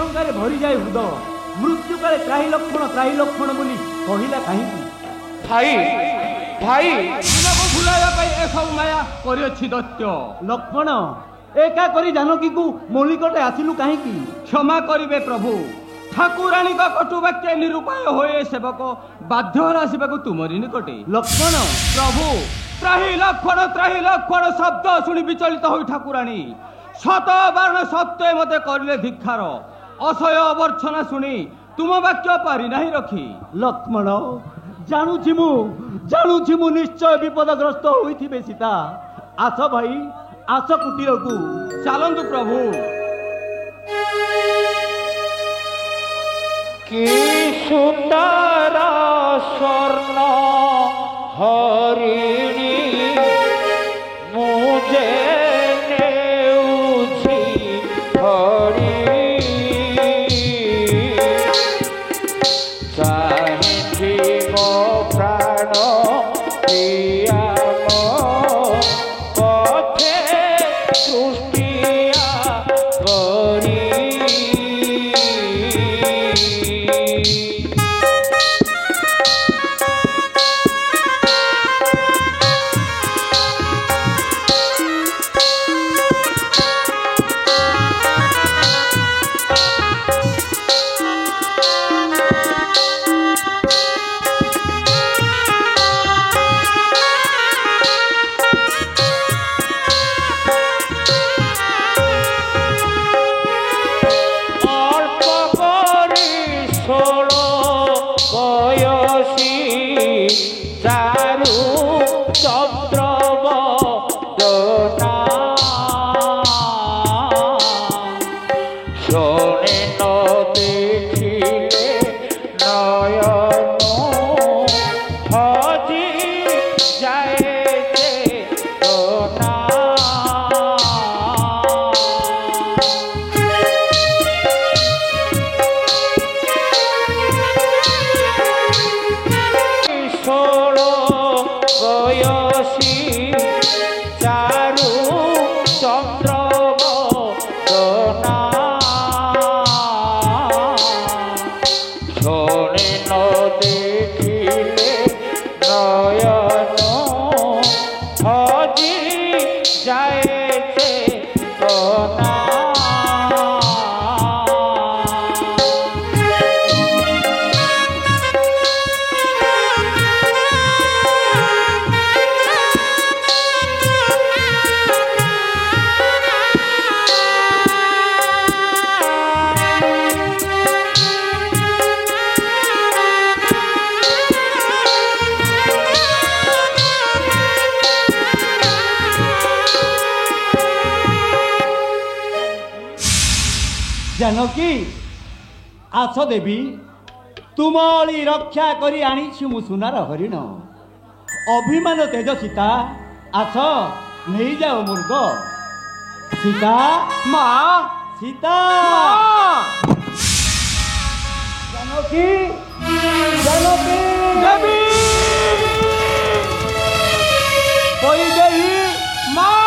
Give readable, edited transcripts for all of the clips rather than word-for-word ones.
आशंकार भरी जाए हृदय मृत्यु काले त्राही लक्षण बोली कहला कहीं भाई भाई भुलाइबा एसबू माया करिछि दैत्य लक्ष्मण एका करी जानकी को मो निकटे आसिलु कहीं क्षमा करिवे प्रभु ठाकुराणी का कटुवाक्य निरूपाय होए सेवक बाध्य आसवा तुमरी निकटे लक्ष्मण प्रभु त्राही लक्षण शब्द शुणी विचलित हो ठाकुराणी शत बारण सत्य मते करले धिक्षार असह्य अवर्छना शुणी तुम वाक्य पारि नहीं रखी लक्ष्मण जानुछि मु निश्चय विपदग्रस्त होइथिबे सीता आस भाई आस कुटीर को चलंतु प्रभु कि सुंदर स्वर्ण हरिणी मुझे नेउछि हरि चाहि मो प्राण प्रिया मो पथे सृष्टिया करी जानकी आस देवी तुमली रक्षा करी आनी मु सुनार हरिण अभिमान तेज सीता आस नहीं जाओ मुर्ग सीता माँ सीता जानकी जानकी देवी वैदेही माँ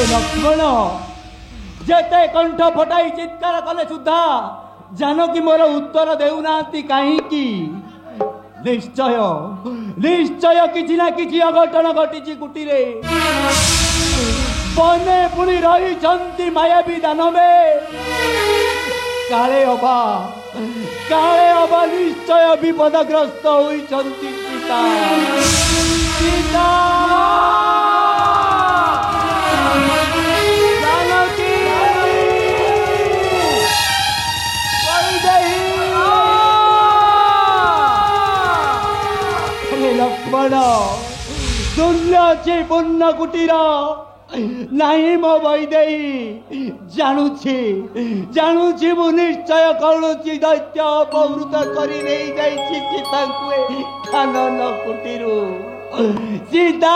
लक्ष्मण जेते कंठ फटाई चित्कार कले सुधा जानकी मोर उत्तर देउना कहीं निश्चय निश्चय किछि ना किछि अघटन घटी कुटीरे बने पुणी रही मायावी दानवे काले अबा निश्चय विपदग्रस्त होइछन्ति सीता सीता लक्ष्मण शून्य पूर्ण कुटीर नहीं मो वैदेही जानुछि मु निश्चय कौणसी दैत्य अपहृत करी नहीं जाइछि सीता कानन कुटीर सीता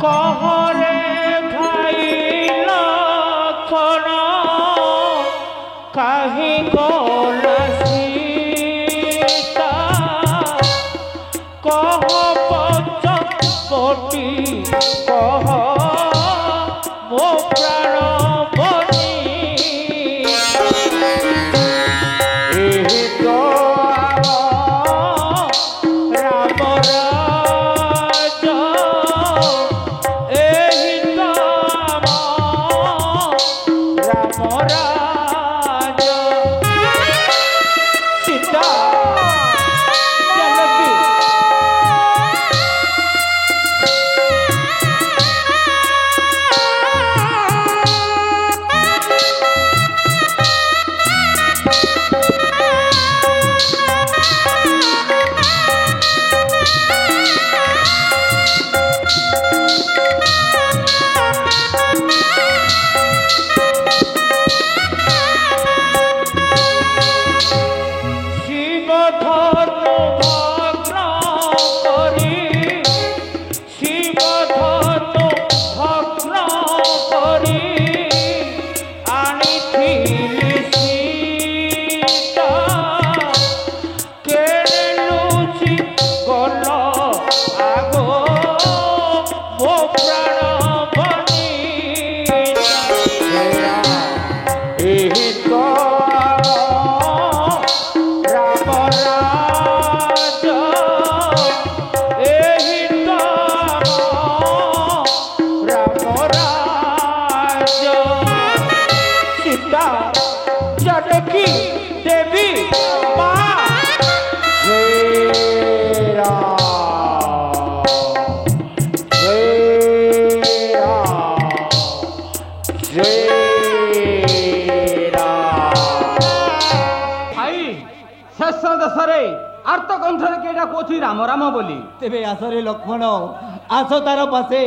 कहरे भाई लखन काहे गला सीता कह पचपटी कह मो प्राण बनी एहि तो राम राज एहि तो राम राज सीता जानकी जानकी देवी माँ जय राम जय राम जय राम भाई शेष देशरे आर्त कंठरे केटा कोथि राम राम बोली तेबे आसरे लक्ष्मण आस तार पासे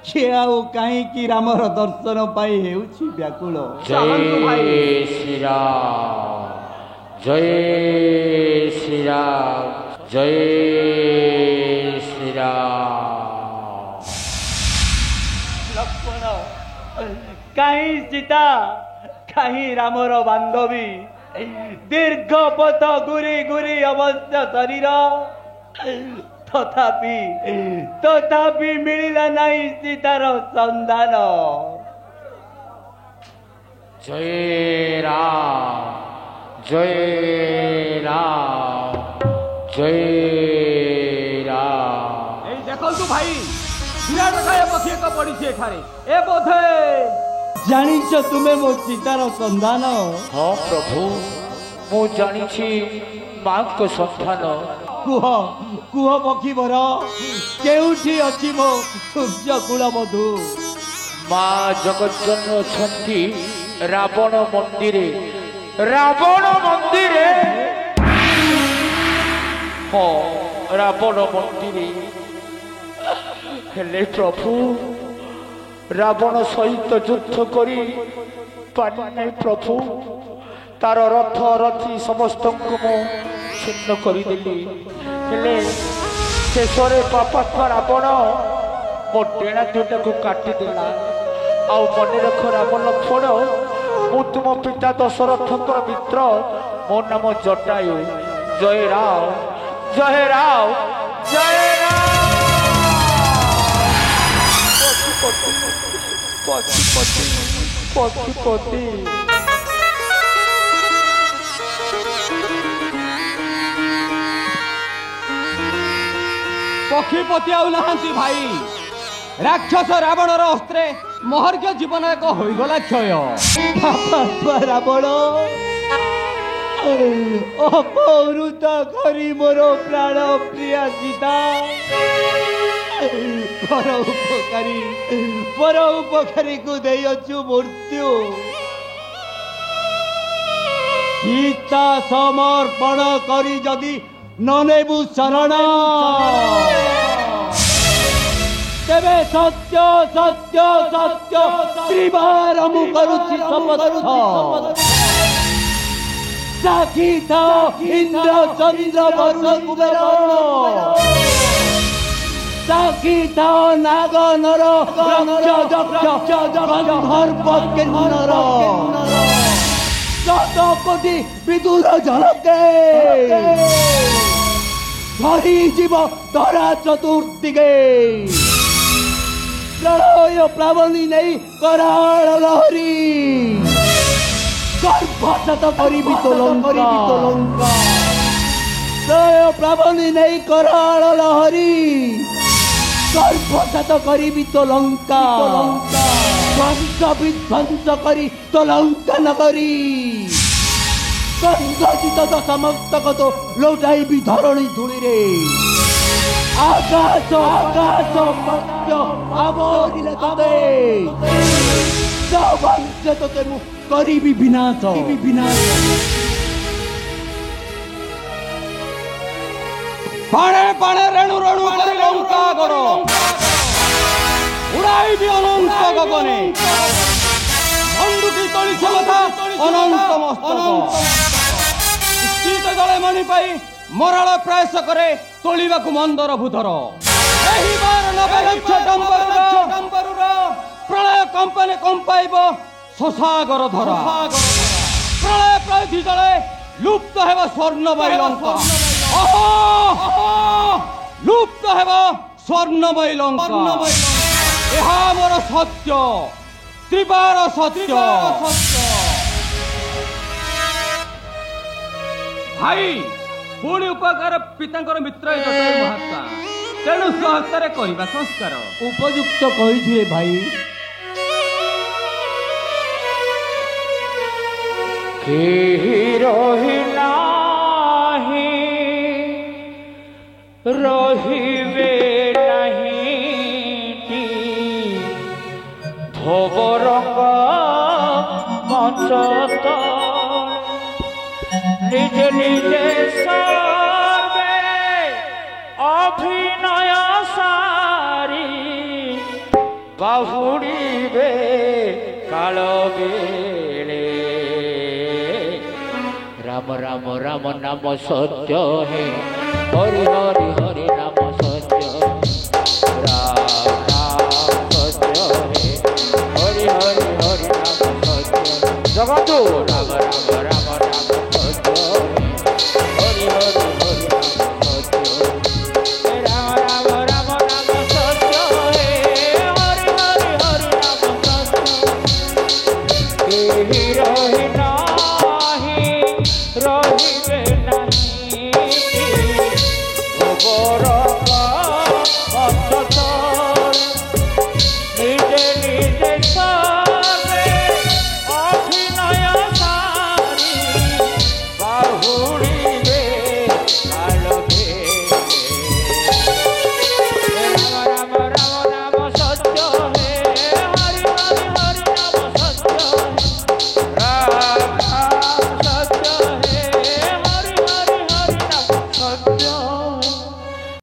किए आउ कहीं रामर दर्शन पाई हेउछि व्याकुल चालन्तु भाई। जय श्री राम जय श्री राम जय श्री राम लक्ष्मण कहीं सीता कहीं रामर बांधवी दीर्घ पथ घुरी घुरी अवस्थ शरीर तथापि तथापि मिलिला नहीं सीतार संधान जय जय राम जय राम এই দেখন্তু ভাই বিরাটকায় পক্ষে এক পড়িছে এখানে এ বোধে जानिछ तुमे मो सीतार संधान हाँ प्रभु मु जानी माँ को संतान कुह कुह पक्षी वर केउठी अछि मो सूर्य कुल मधु माँ जगज्जन छंती रावण मंदिरे हाँ रावण मंदिरे हेले प्रभु रावण सहित युद्ध करी पानी प्रभु तार रथ रथी समस्त को छिन्न करदेली हेले शेषरे पापात्मा रावण मो टेणा दुटा को काटिदेला आउ मन रख राम लक्ष्मण मु तुम पिता दशरथंकर मित्र मो नाम जटायु जय राम जय राम जय राम पशुपति पशुपति पक्षीपति आउ नाहांती भाई राक्षस रावणर अस्त्रे महर्घ्य जीवन एक होइगला क्षय पापात्मा रावण अपहृत करी मोर प्राण प्रिया सीता पर उपकारी को देयछु मृत्यु सीता समर्पण करी जदि ननेबु शरण तेबे सत्य सत्य सत्य त्रिबार मु करुछि शपथ साखी था इंद्र चंद्र वरुण कुबेर সাক্ষী থাও নাগ নর গন্ধর্ব কিন্নর শত কোটি বিদুর ঝলকে ধরি জীব ধরা চতুর্দিকে প্রলয় প্লাবনী নেই করাল লহরী গর্ভজাত করিবি তো লঙ্কা প্রলয় প্লাবনী নেই করাল লহরী গর্ভজাত করিবি তো লঙ্কা ধ্বংস বিধ্বংস করি তো লঙ্কা নগরী গন্ধজিত সমস্ত কত লৌটাইবি ধরণী ধূলিরে আকাশ আকাশ মর্ত্য আবরিলে তবে সর্বাংশে তোকে মু করিবি বিনাশ পাণে পাণে রেণু রেণু করে লঙ্কা গড় উড়াইবি অনন্ত গগনে বন্দুকি তলিছে মাথা অনন্ত মস্তক শীত জলে মণি পাই মরাଳ ପ୍ରୟାସ କରେ ତୋଳିବାକୁ ମନ୍ଦର ଭୂଧର ଏହିବାର 90 ଲକ୍ଷ ଡମ୍ବରୁର ପ୍ରଳୟ କମ୍ପାନୀ କମ୍ପାଇବ ଶଶାଗର ଧରା ପ୍ରଳୟ ପ୍ରତି ଜଳେ ଲୁପ୍ତ ହେବ ସ୍ୱର୍ଣ୍ଣମୟୀ ଲଙ୍କା ଲୁପ୍ତ ହେବ ସ୍ୱର୍ଣ୍ଣମୟୀ ଲଙ୍କା ଏହା ମୋର ସତ୍ୟ ତ୍ରିବାର ସତ୍ୟ ଭାଇ ପୁଣି ଉପକାର ପିତାଙ୍କର ମିତ୍ର ଜଟାୟୁ ମହାତ୍ମା ତେଣୁ ସ୍ୱହସ୍ତରେ କରିବା ସଂସ୍କାର ଉପଯୁକ୍ତ କହିଥିବେ ଭାଇ କେହି ରହିନାହିଁ ରହିବେ ନାହିଁ ଭବରଙ୍ଗ ମଞ୍ଚ ନିଜେ ନିଜେ ସର୍ବେ ଅଭିନୟ ସାରି ବାହୁଡ଼ିବେ କାଳ ବେଳେ ରାମ ରାମ ରାମ ନାମ ସତ୍ୟ ହେ ହରି ହରି ହରି ନାମ ସତ୍ୟ ରାମ ସତ୍ୟ ହେ ହରି ହରି ହରି ନାମ ସତ୍ୟ ଜଗତୁ ରାମ ରାମ ରାମ